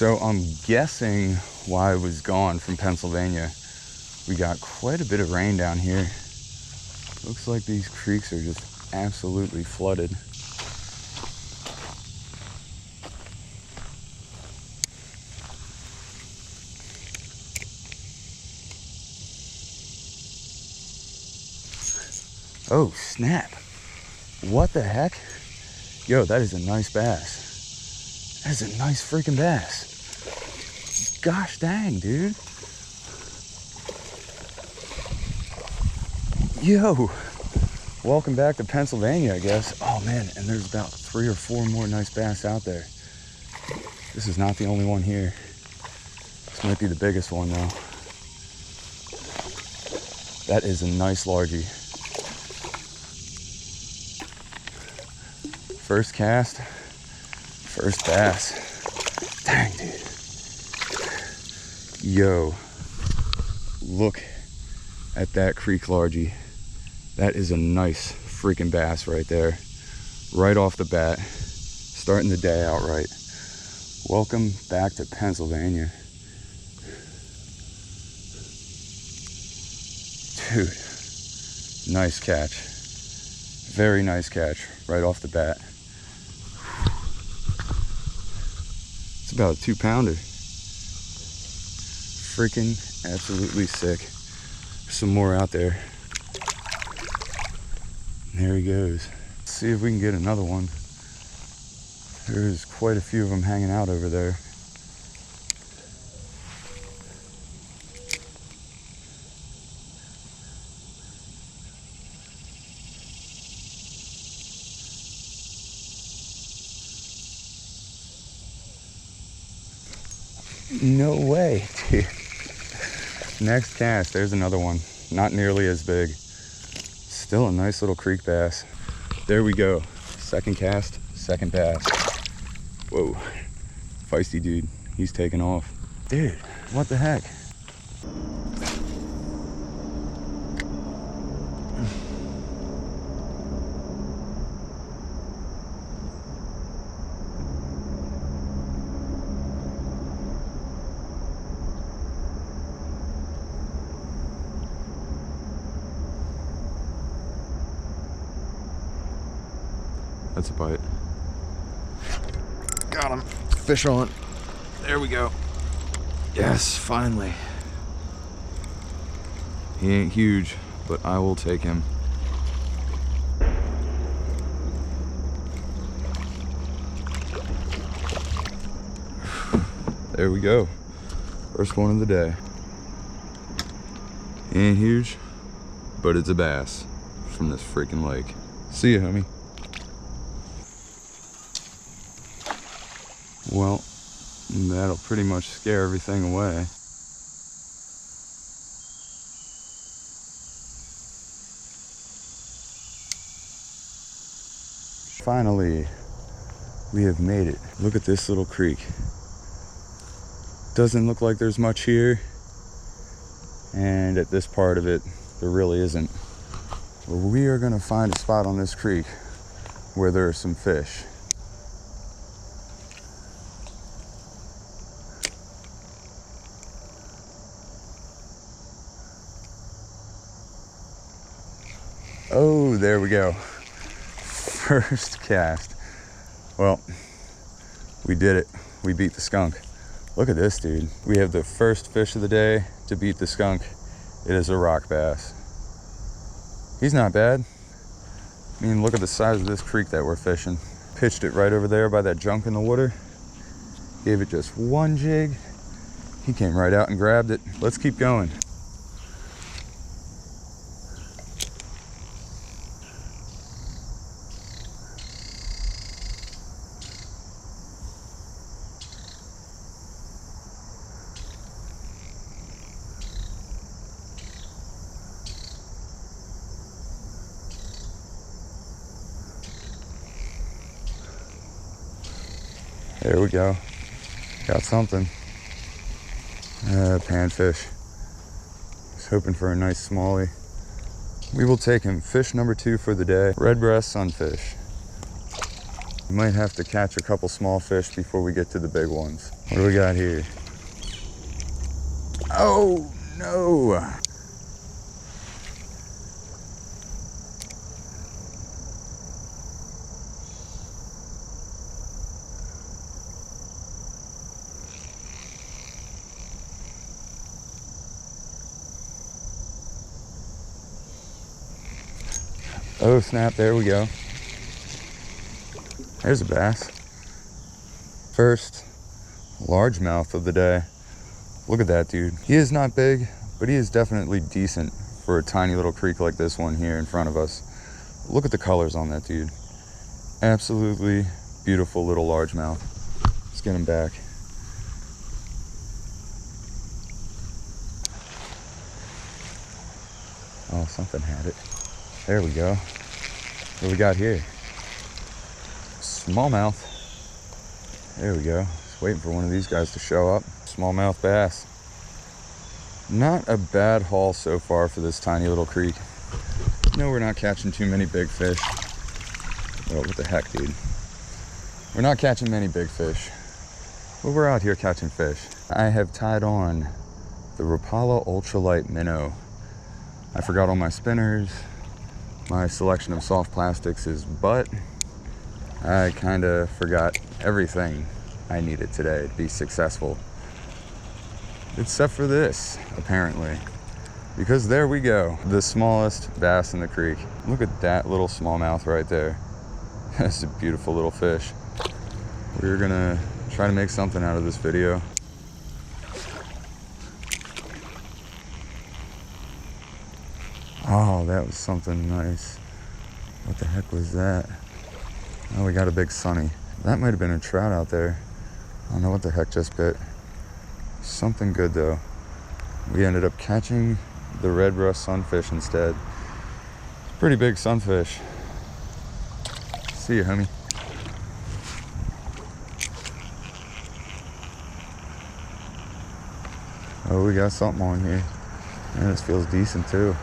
So I'm guessing why I was gone from Pennsylvania. We got quite a bit of rain down here. Looks like these creeks are just absolutely flooded. Oh, snap. What the heck? Yo, that is a nice bass. That is a nice freaking bass. Gosh dang, dude. Yo, welcome back to Pennsylvania, I guess. Oh man, and there's about 3 or 4 more nice bass out there. This is not the only one here. This might be the biggest one though. That is a nice largie. First cast, first bass. Dang, dude. Yo, look at that creek largie. That is a nice freaking bass right there. Right off the bat, starting the day out right. Welcome back to Pennsylvania. Dude, nice catch. Very nice catch right off the bat. It's about a 2-pounder. Freaking absolutely sick. There's some more out there. There he goes. Let's see if we can get another one. There's quite a few of them hanging out over there. No way, dude. Next cast, there's another one. Not nearly as big. Still a nice little creek bass. There we go. Second cast, second bass. Whoa. Feisty dude. He's taking off. Dude, what the heck? That's a bite. Got him. Fish on. There we go. Yes, finally. He ain't huge, but I will take him. There we go. First one of the day. He ain't huge, but it's a bass from this freaking lake. See ya, homie. Well, that'll pretty much scare everything away. Finally, we have made it. Look at this little creek. Doesn't look like there's much here. And at this part of it, there really isn't. But we are gonna find a spot on this creek where there are some fish. Oh, there we go. First cast. Well, we did it. We beat the skunk. Look at this, dude. We have the first fish of the day to beat the skunk. It is a rock bass. He's not bad. I mean, look at the size of this creek that we're fishing. Pitched it right over there by that junk in the water. Gave it just one jig. He came right out and grabbed it. Let's keep going. There we go. Got something. Panfish. Just hoping for a nice smallie. We will take him. Fish number 2 for the day. Red breast sunfish. We might have to catch a couple small fish before we get to the big ones. What do we got here? Oh, no. Oh snap, there we go. There's a bass. First largemouth of the day. Look at that dude. He is not big, but he is definitely decent for a tiny little creek like this one here in front of us. Look at the colors on that dude. Absolutely beautiful little largemouth. Let's get him back. Oh, something had it. There we go. What do we got here? Smallmouth. There we go. Just waiting for one of these guys to show up. Smallmouth bass. Not a bad haul so far for this tiny little creek. No, we're not catching too many big fish. Oh, what the heck, dude? We're not catching many big fish, but we're out here catching fish. I have tied on the Rapala Ultralight Minnow. I forgot all my spinners. My selection of soft plastics is butt. I kind of forgot everything I needed today to be successful. Except for this, apparently. Because there we go, the smallest bass in the creek. Look at that little smallmouth right there. That's a beautiful little fish. We're gonna try to make something out of this video. Oh, that was something nice. What the heck was that? Oh, we got a big sunny. That might have been a trout out there. I don't know what the heck just bit. Something good though. We ended up catching the red rust sunfish instead. Pretty big sunfish. See you, homie. Oh, we got something on here. And this feels decent too.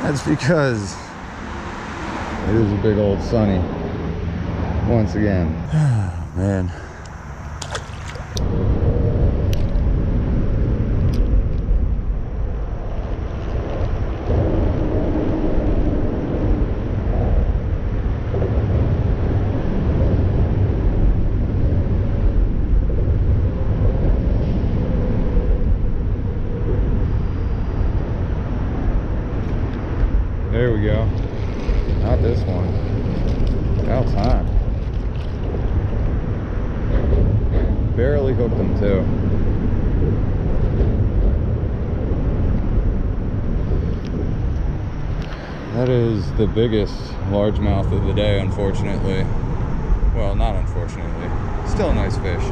That's because it is a big old sunny. Once again. Man. There we go. Not this one. About time. Barely hooked them too. That is the biggest largemouth of the day, unfortunately. Well, not unfortunately. Still a nice fish.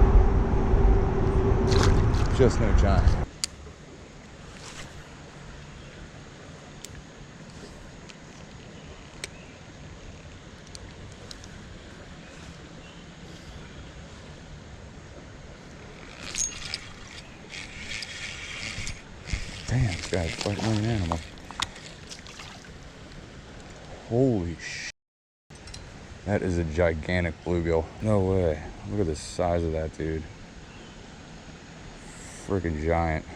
Just no giant. Damn, this guy's quite an animal. Holy sh! That is a gigantic bluegill. No way. Look at the size of that dude. Freaking giant.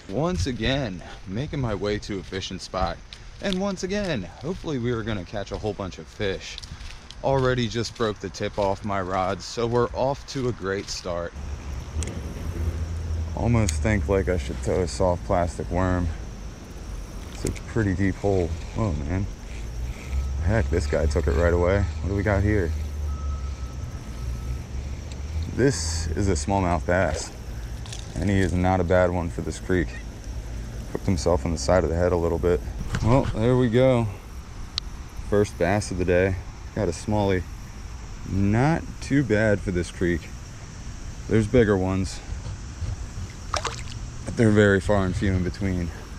Once again, making my way to a fishing spot. And once again, hopefully we are gonna catch a whole bunch of fish. Already just broke the tip off my rod, so we're off to a great start. Almost think like I should throw a soft plastic worm. It's a pretty deep hole. Oh man. Heck, this guy took it right away. What do we got here? This is a smallmouth bass, and he is not a bad one for this creek. Hooked himself on the side of the head a little bit. Well, there we go. First bass of the day. Got a smallie. Not too bad for this creek. There's bigger ones, but they're very far and few in between.